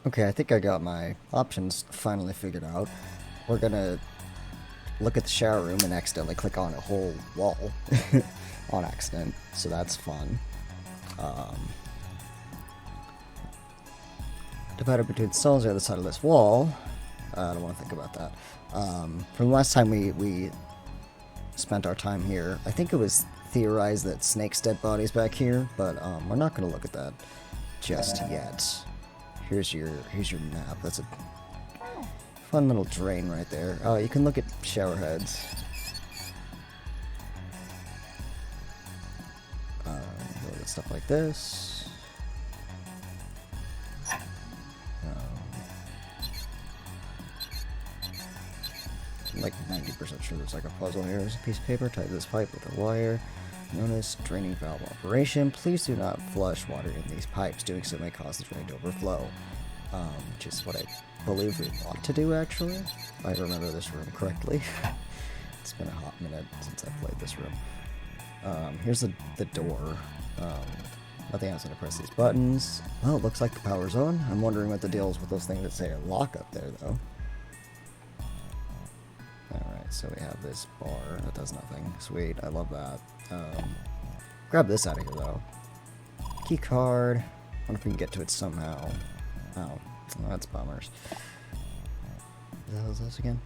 Okay, I think I got my options finally figured out. We're gonna look at the shower room and accidentally click on a whole wall on accident, so that's fun. Um, Divided between cells on the other side of this wall. I don't want to think about that. From the last time we spent our time here, I think it was theorized that Snake's dead body's back here, but we're not going to look at that just yet. Here's your map. That's a fun little drain right there. Oh, you can look at shower heads. Look at stuff like this. I'm like 90% sure there's like a puzzle here. There's a piece of paper tied to this pipe with a wire. Notice draining valve operation. Please do not flush water in these pipes. Doing so may cause the drain to overflow. Which is what I believe we want to do, actually. If I remember this room correctly. It's been a hot minute since I played this room. Here's the door. Nothing else to press these buttons. Well, it looks like the power's on. I'm wondering what the deal is with those things that say lock up there, though. Alright, so we have this bar that does nothing. Sweet, I love that. Grab this out of here, though. Key card. Wonder if we can get to it somehow. Oh, well, that's bummers. What the hell is this again?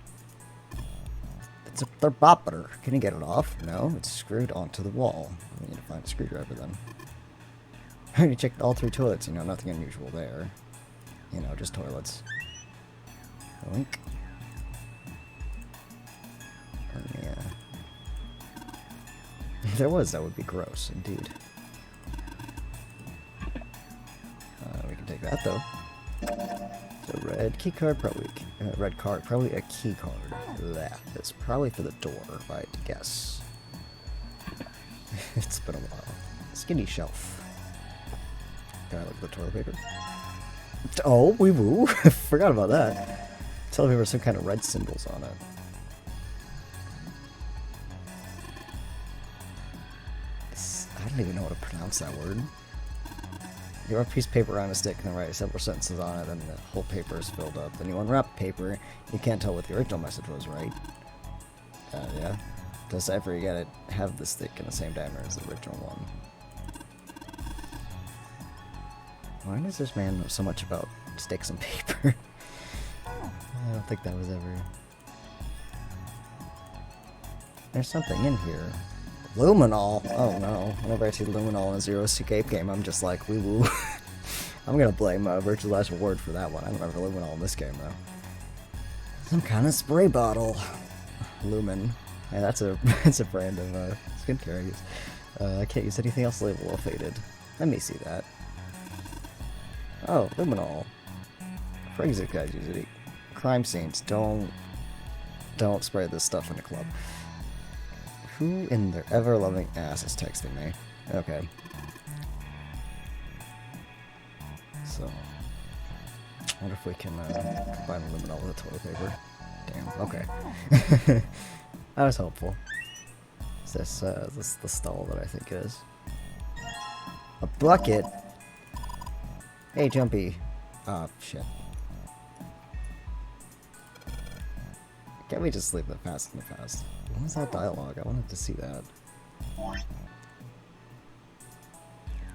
It's a thermometer. Can you get it off? No, it's screwed onto the wall. We need to find a screwdriver then. I already checked all 3 toilets, nothing unusual there. Just toilets. Link. Yeah. If there was, that would be gross, indeed. We can take that, though. So red key card, probably red card, probably a key card. That is probably for the door, if I had to guess. It's been a while. Skinny shelf. Can I look at the toilet paper? Oh, wee woo! Forgot about that. Toilet paper has some kind of red symbols on it. I don't even know how to pronounce that word. You wrap a piece of paper on a stick and then write several sentences on it, and the whole paper is filled up. Then you unwrap the paper. You can't tell what the original message was, right? Yeah. Does ever get it have the stick in the same diameter as the original one? Why does this man know so much about sticks and paper? I don't think that was ever... There's something in here. Luminol! Oh no. Whenever I see Luminol in a Zero Escape game, I'm just like, wee woo. I'm gonna blame Virtual Last Reward for that one. I don't remember Luminol in this game, though. Some kind of spray bottle. Lumen. Yeah, that's a brand of skincare I use. I can't use anything else labeled well faded. Let me see that. Oh, Luminol. Forensic guys use it. Crime scenes. Don't spray this stuff in the club. Who in their ever-loving ass is texting me? Okay. So, I wonder if we can combine Luminol with the toilet paper. Damn, okay. That was helpful. Is this the stall that I think it is? A bucket? Hey, Jumpy. Oh, shit. Can't we just leave the past in the past? What was that dialogue? I wanted to see that.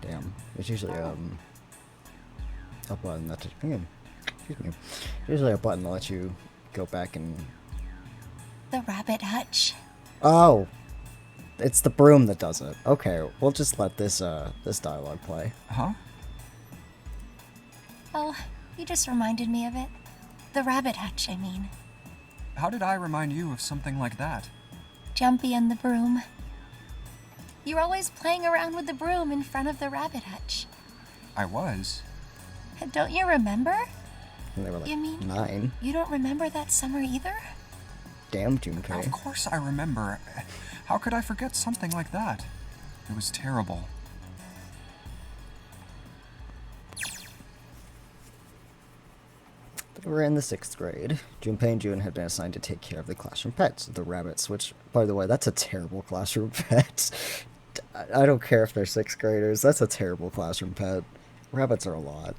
Damn. It's usually, a button that... Excuse me. Usually a button that lets you go back and... The rabbit hutch. Oh! It's the broom that does it. Okay, we'll just let this dialogue play. Huh? Oh, you just reminded me of it. The rabbit hutch, I mean. How did I remind you of something like that? Jumpy and the broom. You're always playing around with the broom in front of the rabbit hutch. I was. Don't you remember? And they were like You mean 9. You don't remember that summer either? Damn, June K. Of course I remember. How could I forget something like that? It was terrible. We're in the 6th grade. Junpei and June had been assigned to take care of the classroom pets, the rabbits, which, by the way, that's a terrible classroom pet. I don't care if they're 6th graders, that's a terrible classroom pet. Rabbits are a lot.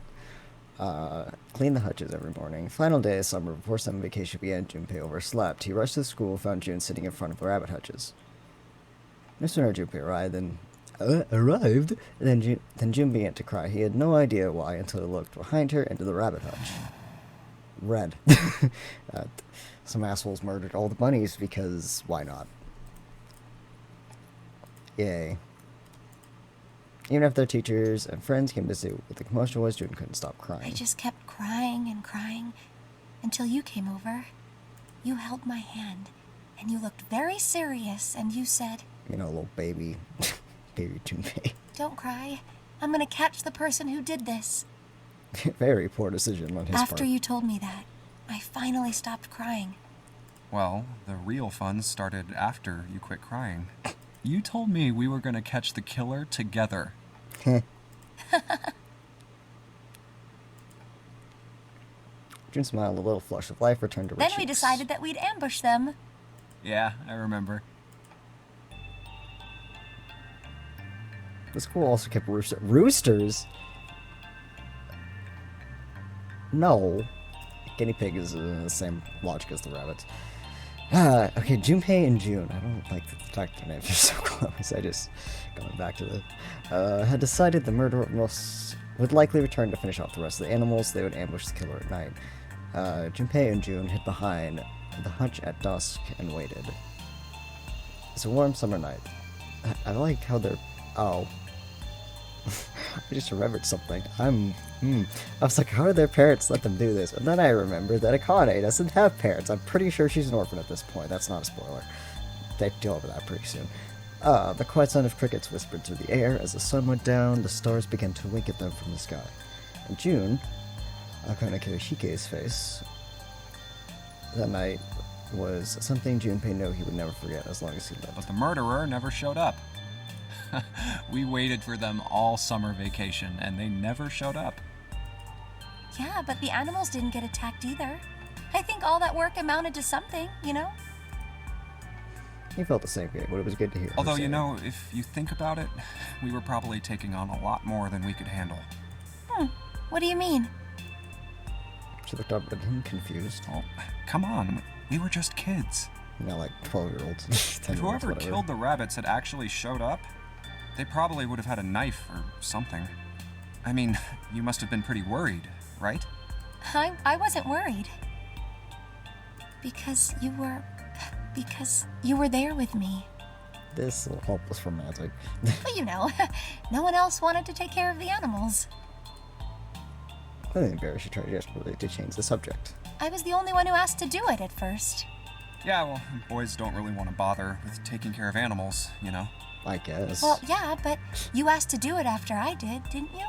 Clean the hutches every morning. Final day of summer before summer vacation began, Junpei overslept. He rushed to school, found June sitting in front of the rabbit hutches. No sooner had Junpei arrived, then June began to cry. He had no idea why until he looked behind her into the rabbit hutch. Red. Some assholes murdered all the bunnies because why not? Yay. Even after their teachers and friends came to see what the commotion was, June couldn't stop crying. I just kept crying and crying until you came over. You held my hand, and you looked very serious, and you said, You know, little baby. Baby Junpei. "Don't cry. I'm gonna catch the person who did this." Very poor decision on his part. After you told me that, I finally stopped crying. Well, the real fun started after you quit crying. You told me we were going to catch the killer together. June smiled, a little flush of life returned to her Then cheeks. we decided that we'd ambush them. Yeah, I remember. The school also kept roosters? No. Guinea pig is the same logic as the rabbits. Okay, Junpei and June. I don't like the fact their names are so close. I just, going back to the, had decided the murderer would likely return to finish off the rest of the animals. They would ambush the killer at night. Junpei and June hid behind the hutch at dusk and waited. It's a warm summer night. I like how they're... Oh. I just remembered something. I was like, how did their parents let them do this? And then I remembered that Akane doesn't have parents. I'm pretty sure she's an orphan at this point. That's not a spoiler. They deal with that pretty soon. The quiet sound of crickets whispered through the air. As the sun went down, the stars began to wink at them from the sky. In June, Akane Kirishike's face that night was something Junpei knew he would never forget as long as he lived. But the murderer never showed up. We waited for them all summer vacation, and they never showed up. Yeah, but the animals didn't get attacked either. I think all that work amounted to something, you know? He felt the same way, but it was good to hear her Although, say you it. know, if you think about it, we were probably taking on a lot more than we could handle. What do you mean? She looked up at him, confused. Oh, come on, we were just kids. You know, like 12-year-olds. If whoever killed the rabbits had actually showed up, they probably would have had a knife or something. I mean, you must have been pretty worried, right? I wasn't worried. Because you were there with me. This little hopeless romantic. But you know, no one else wanted to take care of the animals. I think Barry should try desperately to change the subject. I was the only one who asked to do it at first. Yeah, well, boys don't really want to bother with taking care of animals, you know? I guess. Well, yeah, but you asked to do it after I did, didn't you?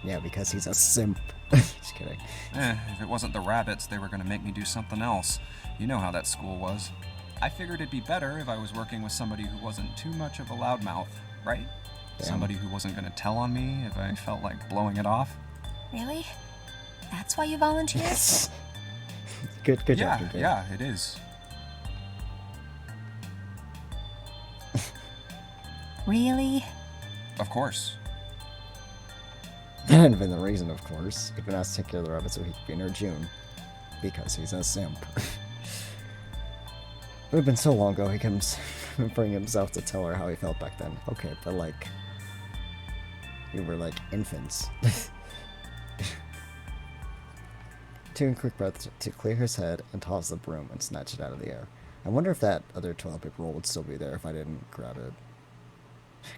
Yeah, because he's a simp. Just kidding. If it wasn't the rabbits, they were going to make me do something else. You know how that school was. I figured it'd be better if I was working with somebody who wasn't too much of a loudmouth, right? Damn. Somebody who wasn't going to tell on me if I felt like blowing it off. Really? That's why you volunteered? Yes. Good job, Yeah, Junpei. yeah, it is. Really? Of course. That hadn't been the reason, of course. He'd been asked to take care of the rabbit so he could be near June. Because he's a simp. It would have been so long ago he comes bring himself to tell her how he felt back then. Okay, but like... You were like infants. Taking a quick breath to clear his head and toss the broom and snatch it out of the air. I wonder if that other toilet paper roll would still be there if I didn't grab it.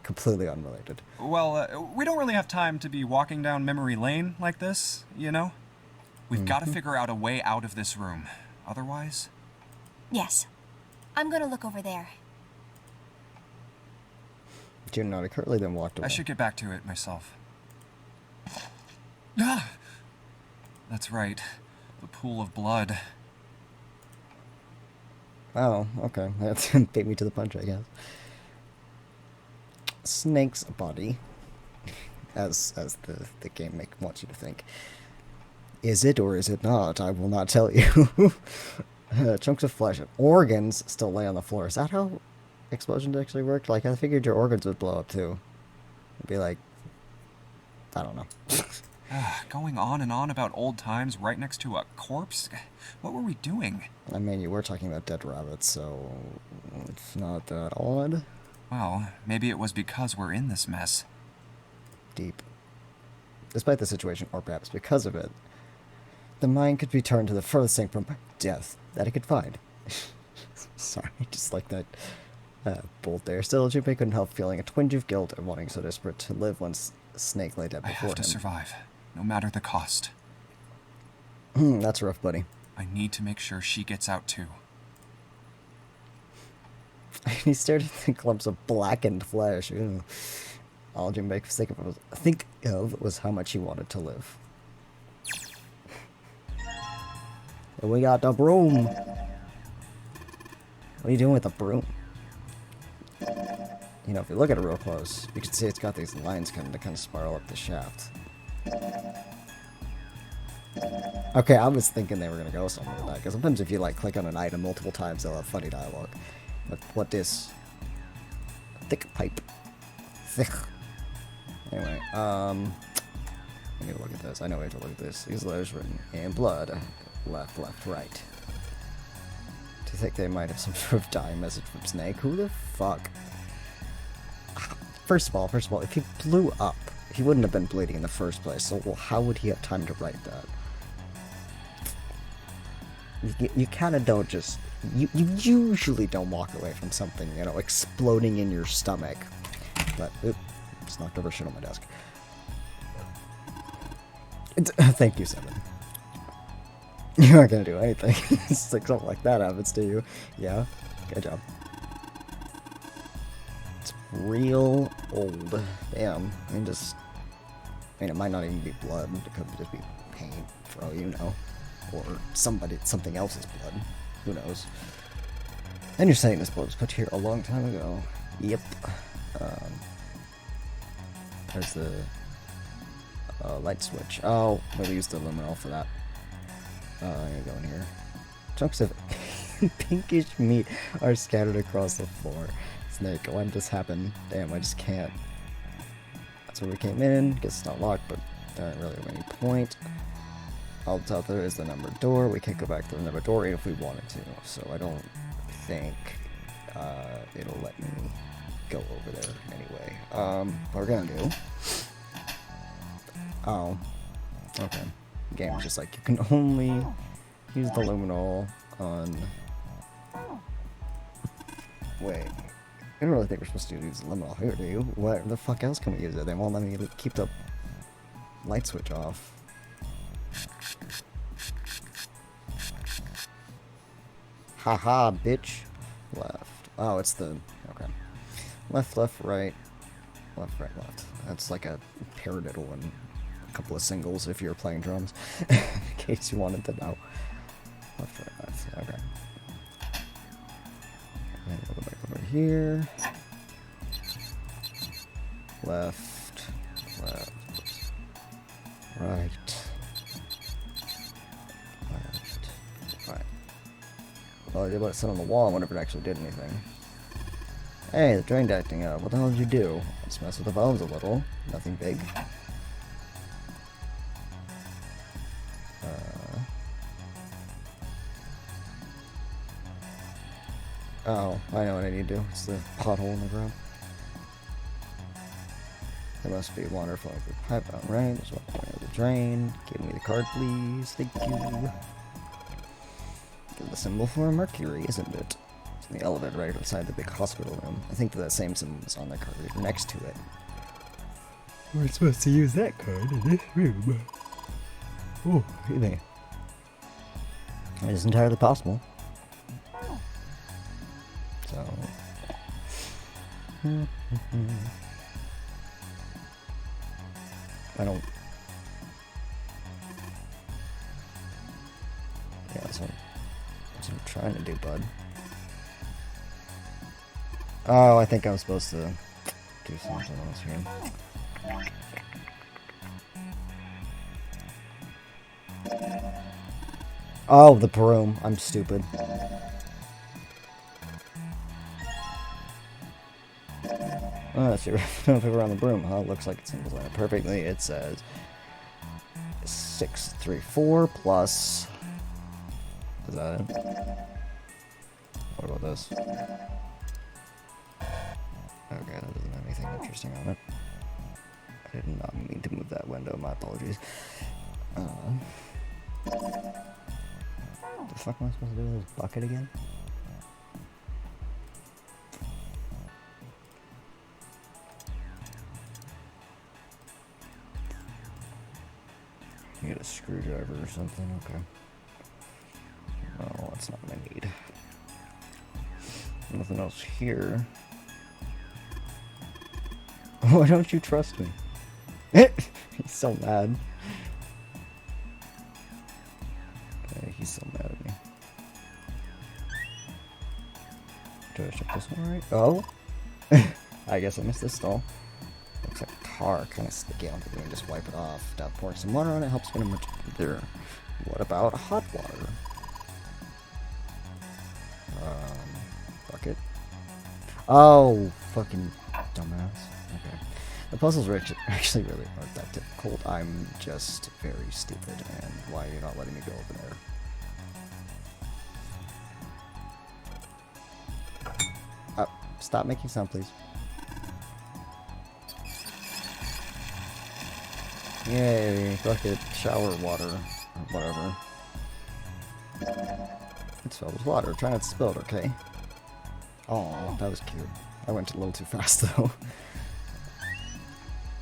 Completely unrelated. Well, we don't really have time to be walking down memory lane like this, you know? We've got to figure out a way out of this room. Otherwise... Yes. I'm gonna look over there. June nodded curtly, then walked away. I should get back to it myself. Ah! That's right. The pool of blood. Oh, okay. That beat me to the punch, I guess. Snake's body, as the game wants you to think. Is it or is it not? I will not tell you. Chunks of flesh and organs still lay on the floor. Is that how explosions actually worked? Like, I figured your organs would blow up too. It'd be like, I don't know. Going on and on about old times right next to a corpse? What were we doing? I mean, you were talking about dead rabbits, so it's not that odd. Well, maybe it was because we're in this mess. Deep. Despite the situation, or perhaps because of it, the mind could be turned to the furthest thing from death that it could find. Sorry, just like that bolt there. Still, Junpei couldn't help feeling a twinge of guilt and wanting so desperate to live once Snake lay dead I before have to him. survive, no matter the cost. That's rough, buddy. I need to make sure she gets out too. He stared at the clumps of blackened flesh. Ew. All Junpei could think of was how much he wanted to live. And we got the broom. What are you doing with the broom? You know, if you look at it real close, you can see it's got these lines kind of spiral up the shaft. Okay, I was thinking they were gonna go somewhere with that, because sometimes if you like click on an item multiple times, they'll have funny dialogue. But what is thick pipe? Thick. Anyway, I need to look at this. I know I have to look at this. These letters written in blood. Left, left, right. Do you think they might have some sort of dying message from Snake? Who the fuck? First of all, if he blew up, he wouldn't have been bleeding in the first place, so well, how would he have time to write that? You kind of don't just... You usually don't walk away from something, you know, exploding in your stomach. But, oop, just knocked over shit on my desk. Thank you, Seven. You're not gonna do anything. It's like something like that happens to you. Yeah, good job. It's real old. Damn. I mean, it might not even be blood. It could just be paint, for all you know. Or something else's blood. Who knows? And you're saying this blood was put here a long time ago. Yep. There's the light switch. Oh, maybe use the luminol for that. I'm gonna go in here. Chunks of pinkish meat are scattered across the floor. Snake, why did this happen? Damn, I just can't. That's where we came in. Guess it's not locked, but there ain't really any point. All that's out there is the numbered door. We can't go back to the numbered door even if we wanted to, so I don't think it'll let me go over there anyway. What we're gonna do... Oh. Okay. Game's just like, you can only use the luminol on... Wait. I don't really think we're supposed to use the luminol here, do you? What the fuck else can we use it? They won't let me keep the light switch off. Haha, bitch. Left. Oh, it's the... Okay. Left, left, right. Left, right, left. That's like a paradiddle and a couple of singles if you're playing drums. In case you wanted to know. Left, right, left. Okay. And we'll go back over here. Left. Left. Right. Left. Right. Well, I did what it said on the wall. I wonder if it actually did anything. Hey, the drain's acting up. What the hell did you do? Let's mess with the valves a little. Nothing big. Oh, I know what I need to do. It's the pothole in the ground. There must be water flowing through the pipe. Alright, there's one going to the drain. Give me the card, please. Thank you. The symbol for Mercury, isn't it? It's in the elevator right outside the big hospital room. I think that same symbol is on the card next to it. We're supposed to use that card in this room. Oh, really? It is entirely possible. So... I don't... Yeah, that's what I'm trying to do, bud. Oh, I think I'm supposed to do something else here. Oh, the broom. I'm stupid. Oh, let's see. Around the broom. Huh? Looks like it symbolizes it perfectly. It says, 6, 3, 4 plus. Is that it? What about this? Okay, that doesn't have anything interesting on it. I did not mean to move that window, my apologies. What the fuck am I supposed to do with this bucket again? Get a screwdriver or something, okay. Oh, that's not what I need. Nothing else here. Why don't you trust me? He's so mad. Okay, he's so mad at me. Did I check this one right? Oh! I guess I missed this stall. Looks like tar, kind of sticky. I don't think we can just wipe it off. Without pouring some water on it helps when much there. What about hot water? Bucket. Oh, fucking dumbass. Okay. The puzzles are actually really aren't that difficult. I'm just very stupid, and why are you not letting me go over there? Stop making sound, please. Yay, bucket, shower water, or whatever. It's filled with water. Try not to spill it, okay? Oh, that was cute. I went a little too fast, though.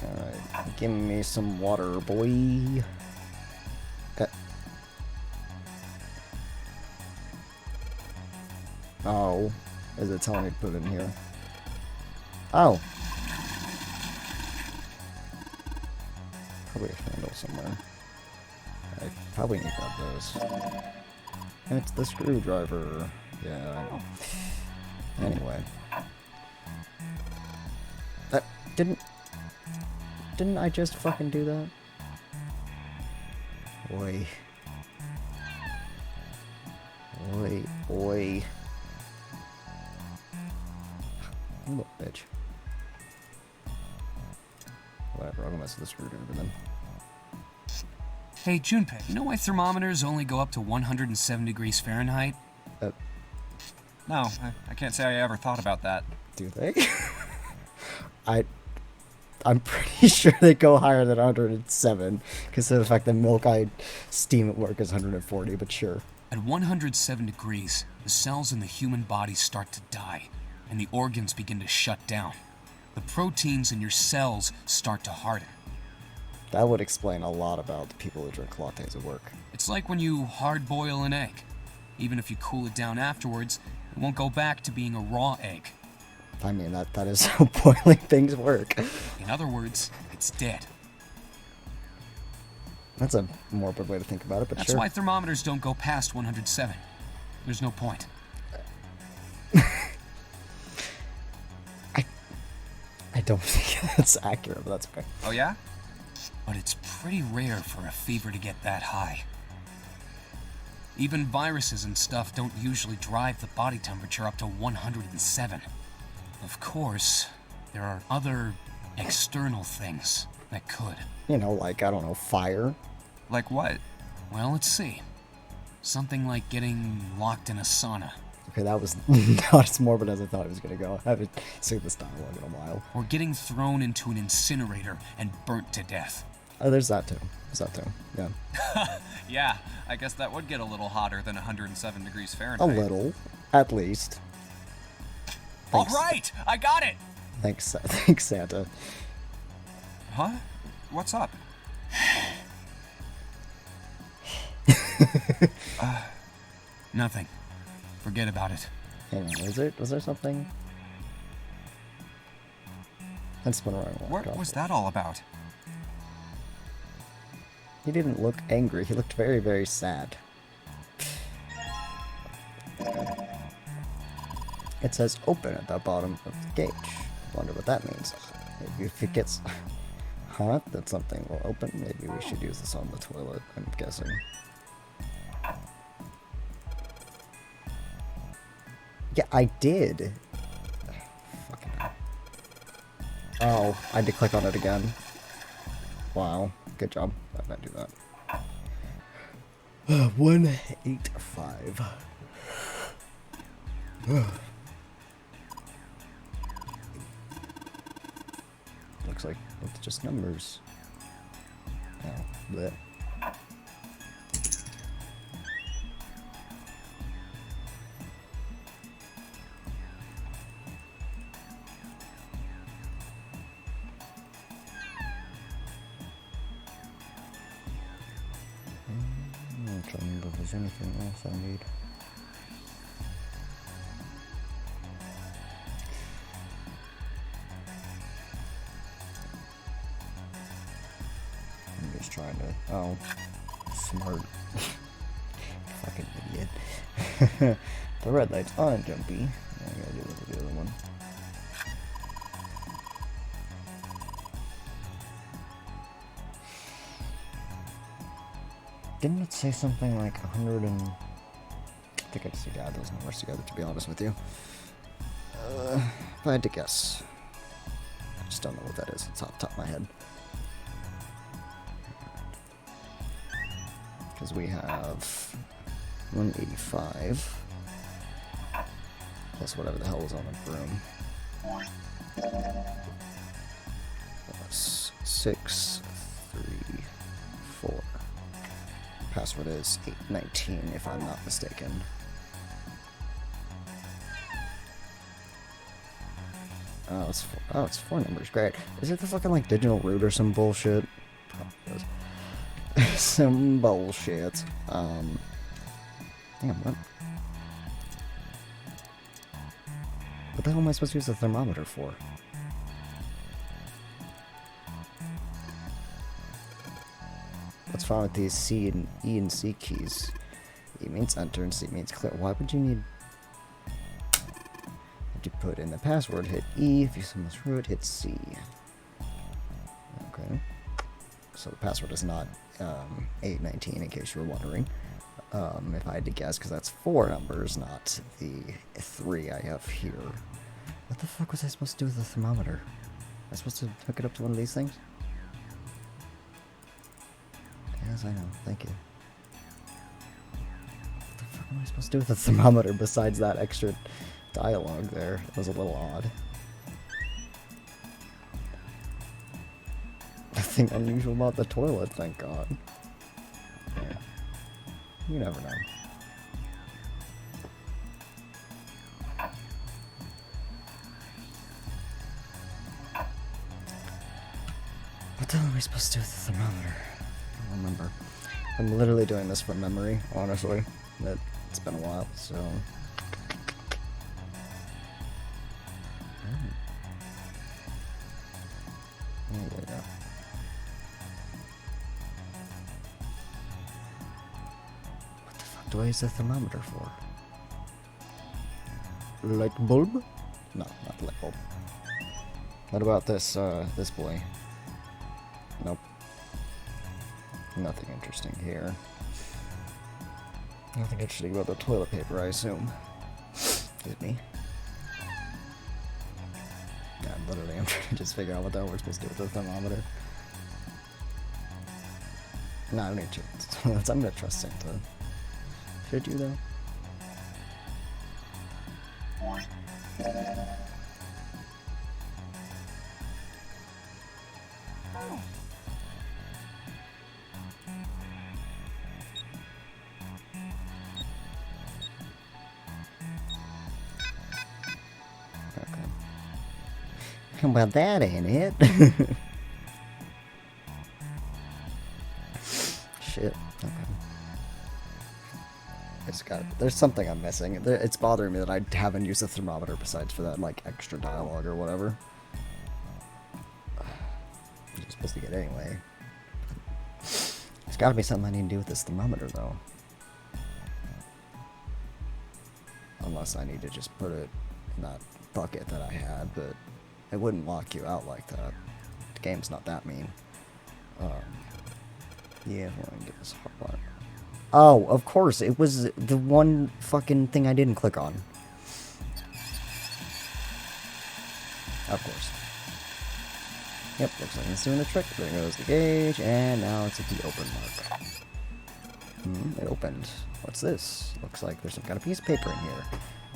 Alright, give me some water, boy. Oh, is it telling me to put it in here? Oh. Probably a handle somewhere. I probably need to grab those. It's the screwdriver. Yeah, I know. Anyway. Didn't I just fucking do that? Oi. Oi, oi. You little bitch. Whatever, I'll go mess with the screwdriver then. Hey, Junpei, you know why thermometers only go up to 107 degrees Fahrenheit? No, I can't say I ever thought about that. Do they? I'm pretty sure they go higher than 107, because of the fact that milk I steam at work is 140, but sure. At 107 degrees, the cells in the human body start to die, and the organs begin to shut down. The proteins in your cells start to harden. That would explain a lot about the people who drink lattes at work. It's like when you hard-boil an egg. Even if you cool it down afterwards, it won't go back to being a raw egg. I mean, that is how boiling things work. In other words, it's dead. That's a morbid way to think about it, but That's sure. why thermometers don't go past 107. There's no point. I don't think that's accurate, but that's okay. Oh yeah? But it's pretty rare for a fever to get that high. Even viruses and stuff don't usually drive the body temperature up to 107. Of course, there are other external things that could. You know, like, I don't know, fire. Like what? Well, let's see. Something like getting locked in a sauna. Okay, that was not as morbid as I thought it was going to go. I haven't seen this dialogue in a while. Or getting thrown into an incinerator and burnt to death. Oh, there's that too. Yeah. Yeah, I guess that would get a little hotter than 107 degrees Fahrenheit. A little, at least. Thanks. All right, I got it. Thanks, Santa. Huh? What's up? Nothing. Forget about it. Hang on, was there something? I just went around. What was that all about? He didn't look angry. He looked very, very sad. It says open at the bottom of the gauge. Wonder what that means. Maybe if it gets... Huh? That something will open? Maybe we should use this on the toilet, I'm guessing. Yeah, I did. Fucking hell. Oh, I had to click on it again. Wow. Good job. Why did I do that? 185. Looks like it's just numbers. Oh, bleh. I'm trying to remember if there's anything else I need. I'm just trying to. Oh, smart. Fucking idiot. The red light's on, Jumpy. I gotta do this with the other one. Didn't it say something like 100 and... I think I just need to add those numbers together, to be honest with you. If I had to guess. I just don't know what that is. It's off the top of my head. Because we have 185 plus whatever the hell is on the broom. Plus 6, 3, 4. Password is 819 if I'm not mistaken. Oh, it's 4 numbers. Great. Is it the fucking like digital root or some bullshit? Probably is. Some bullshit. Damn, what? What the hell am I supposed to use the thermometer for? What's wrong with these C and E and C keys? E means enter and C means clear. Why would you need... If you put in the password, hit E. If you must root, hit C. Okay. So the password is not 819, in case you were wondering. If I had to guess, because that's 4 numbers, not the 3 I have here. What the fuck was I supposed to do with the thermometer? Am I supposed to hook it up to one of these things? Yes, I know. Thank you. What the fuck am I supposed to do with the thermometer besides that extra dialogue there? It was a little odd. Nothing unusual about the toilet, thank God. Yeah. You never know. What the hell am I supposed to do with the thermometer? I don't remember. I'm literally doing this from memory, honestly. It's been a while, so... There we go. What the fuck do I use the thermometer for? Light bulb? No, not light bulb. What about this, this boy? Nope. Nothing interesting here. Nothing interesting about the toilet paper, I assume. Excuse me. Yeah, literally, I'm trying to just figure out what the hell we're supposed to do with the thermometer. No, I don't need to. I'm gonna trust Santa. Should you, though? How about that, ain't it? Shit. Okay. There's something I'm missing. It's bothering me that I haven't used the thermometer besides for that, like, extra dialogue or whatever. I'm supposed to get anyway. There's gotta be something I need to do with this thermometer, though. Unless I need to just put it in that bucket that I had, but... It wouldn't lock you out like that. The game's not that mean. Yeah, well, I get this hard one. Oh, of course, it was the one fucking thing I didn't click on. Of course. Yep, looks like it's doing the trick. There goes the gauge, and now it's at the open mark. It opened. What's this? Looks like there's some kind of piece of paper in here.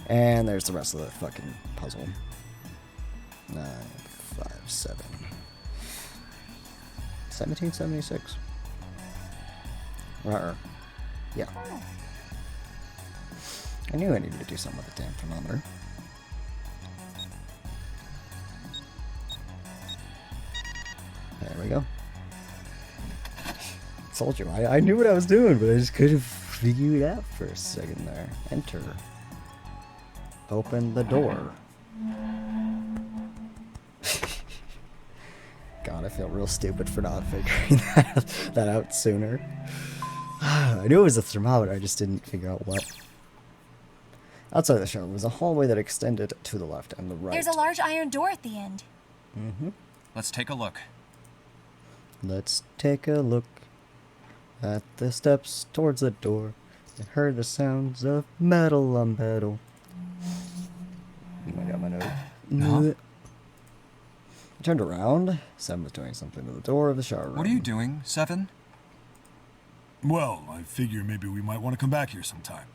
And there's the rest of the fucking puzzle. 9, 5, 7. 1776. Yeah. I knew I needed to do something with the damn thermometer. There we go. Told you, I knew what I was doing, but I just couldn't figure it out for a second there. Enter. Open the door. God, I feel real stupid for not figuring that out sooner. I knew it was a thermometer, I just didn't figure out what. Outside the shower was a hallway that extended to the left and the right. There's a large iron door at the end. Let's take a look. Let's take a look at the steps towards the door. I heard the sounds of metal on metal. I got my note. Huh? I turned around. Sam was doing something to the door of the shower room. What are you doing, Seven? Well, I figure maybe we might want to come back here sometime.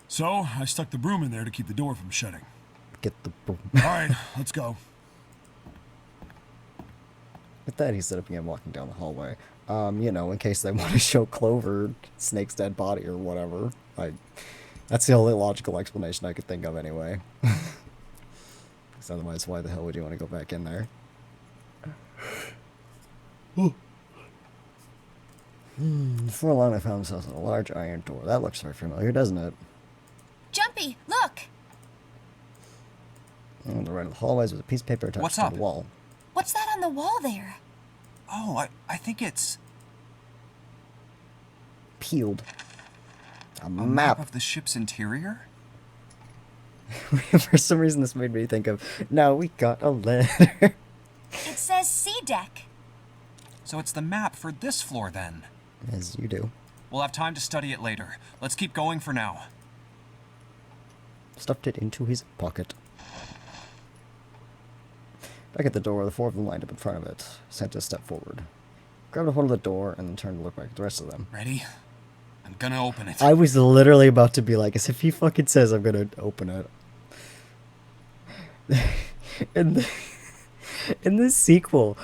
So, I stuck the broom in there to keep the door from shutting. Get the broom. Alright, let's go. With that, he stood up again, walking down the hallway. You know, in case they want to show Clover Snake's dead body or whatever. That's the only logical explanation I could think of anyway. Because otherwise, why the hell would you want to go back in there? Before long, I found myself in a large iron door. That looks very familiar, doesn't it? Jumpy, look! On the right of the hallways was a piece of paper attached What's to up? the wall. What's that on the wall there? Oh, I think it's Peeled. A a map. map of the ship's interior? For some reason, this made me think of, now we got a letter. It says C deck. So it's the map for this floor then. As you do. We'll have time to study it later. Let's keep going for now. Stuffed it into his pocket. Back at the door, the four of them lined up in front of it. Santa stepped forward. Grabbed a hold of the door and then turned to look back at the rest of them. Ready? I'm gonna open it. I was literally about to be like, as if he fucking says I'm gonna open it. In this sequel,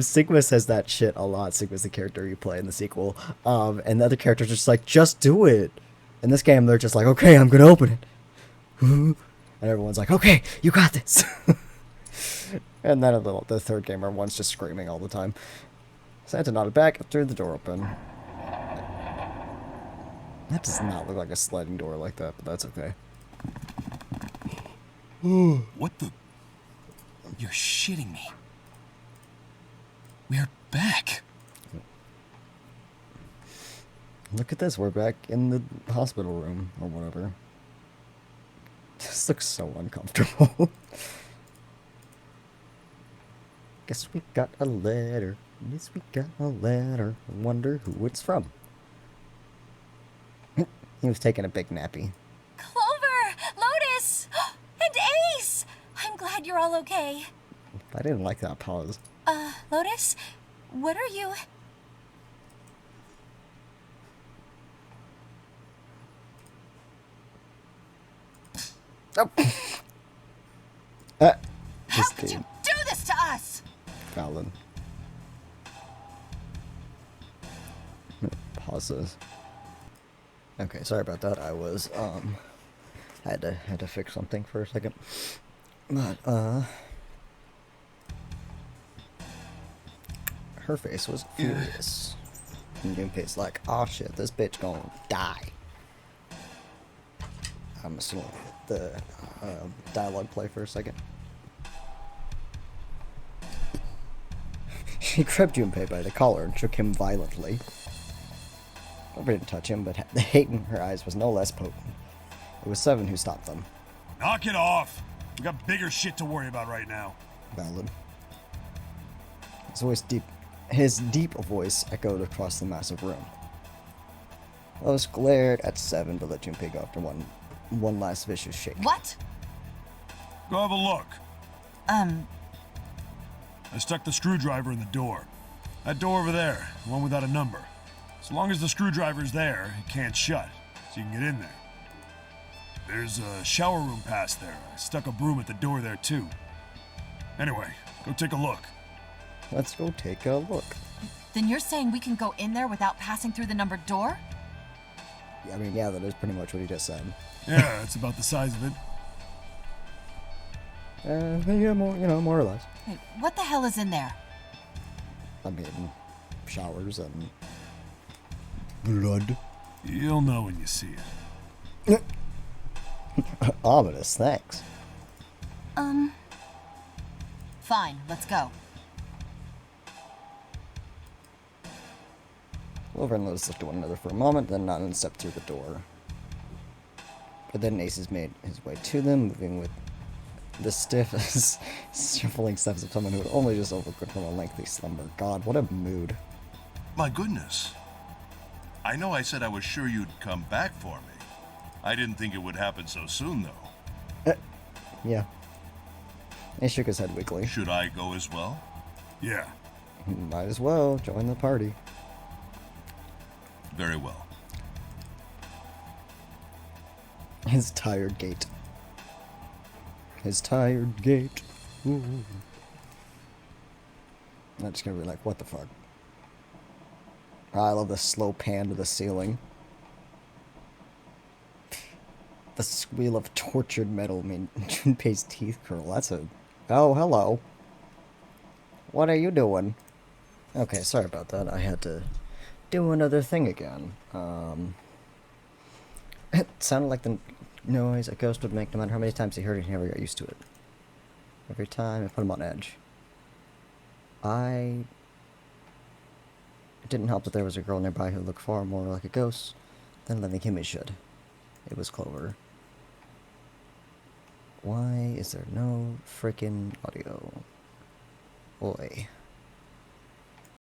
Sigma says that shit a lot. Sigma's the character you play in the sequel. And the other characters are just like, just do it. In this game, they're just like, okay, I'm gonna open it. And everyone's like, okay, you got this. And then the third gamer one's just screaming all the time. Santa nodded back and threw the door open. That does not look like a sliding door like that, but that's okay. What the? You're shitting me. We're back. Look at this, we're back in the hospital room, or whatever. This looks so uncomfortable. Guess we got a letter. Guess we got a letter. I wonder who it's from. He was taking a big nappy. Clover! Lotus! And Ace! I'm glad you're all okay. I didn't like that pause. Lotus? What are you... Oh. How This could dude. you do this to us? Valid. Pauses. Okay, sorry about that. I was had to fix something for a second. But her face was furious. And Junpei's like, oh shit, this bitch gonna die. I'm assuming the dialogue play for a second. She grabbed Junpei by the collar and shook him violently. Clover didn't touch him, but the hate in her eyes was no less potent. It was Seven who stopped them. Knock it off! We got bigger shit to worry about right now. Valid. His deep voice echoed across the massive room. Lois glared at Seven, but let Junpei go after one last vicious shake. What? Go have a look. I stuck the screwdriver in the door. That door over there, the one without a number. As long as the screwdriver's there, it can't shut, so you can get in there. There's a shower room past there. I stuck a broom at the door there, too. Anyway, go take a look. Let's go take a look. Then you're saying we can go in there without passing through the numbered door? I mean, yeah, that is pretty much what he just said. Yeah, it's about the size of it. Yeah, more or less. Wait, what the hell is in there? I mean, showers and blood. You'll know when you see it. Ominous, thanks. Fine, let's go. Wilbur and Lotus looked at one another for a moment, then nodded and stepped through the door. But then Aces made his way to them, moving with the stiff, shuffling steps of someone who had only just awoken from a lengthy slumber. God, what a mood. My goodness. I know I said I was sure you'd come back for me. I didn't think it would happen so soon, though. Yeah. He shook his head weakly. Should I go as well? Yeah. Might as well join the party. Very well. His tired gait. His tired gait. Ooh. I'm just gonna be like, what the fuck? I love the slow pan to the ceiling. The squeal of tortured metal made Junpei's teeth curl. That's a... Oh, hello. What are you doing? Okay, sorry about that. I had to do another thing again. It sounded like the noise a ghost would make no matter how many times he heard it. He never got used to it. Every time it put him on edge. It didn't help that there was a girl nearby who looked far more like a ghost than living Kimmy should. It was Clover. Why is there no freaking audio? Boy.